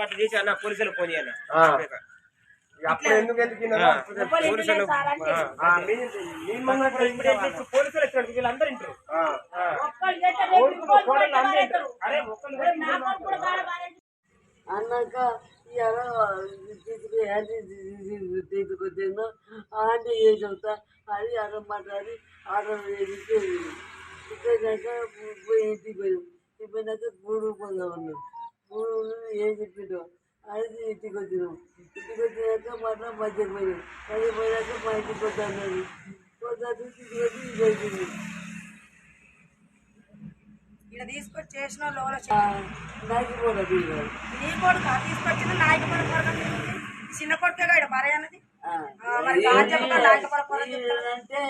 అట్లా చేసి అన్న పోలీసులకు ఫోన్ చేయాలి అప్పుడు ఎందుకు పోలీసులు వీళ్ళందరూ ఇంటారు అన్నాక తీసుకొచ్చాను ఆంటీ చేసి వస్తా అది అన్నం మాట్లాడి ఆర్డర్ చేసి ఇచ్చాక ఇంటికి పోయాం పోయినాక గూడు పోదామన్నాం గూడు ఏం చెప్పిండు అది ఇంటికి వచ్చినాం ఇంటికి వచ్చినాక మళ్ళీ మధ్యకి పోయాం మధ్య పోయాక మా ఇంటికి వద్దన్నది వద్దాక ఇంటికి వచ్చి ఇది అయిపోయింది ఇక్కడ తీసుకొచ్చి చేసిన నాకి కూడా నీ కొడుకు తీసుకొచ్చిన నాయకు చిన్న కొడుకే ఇక్కడ భార్య అన్నది అంటే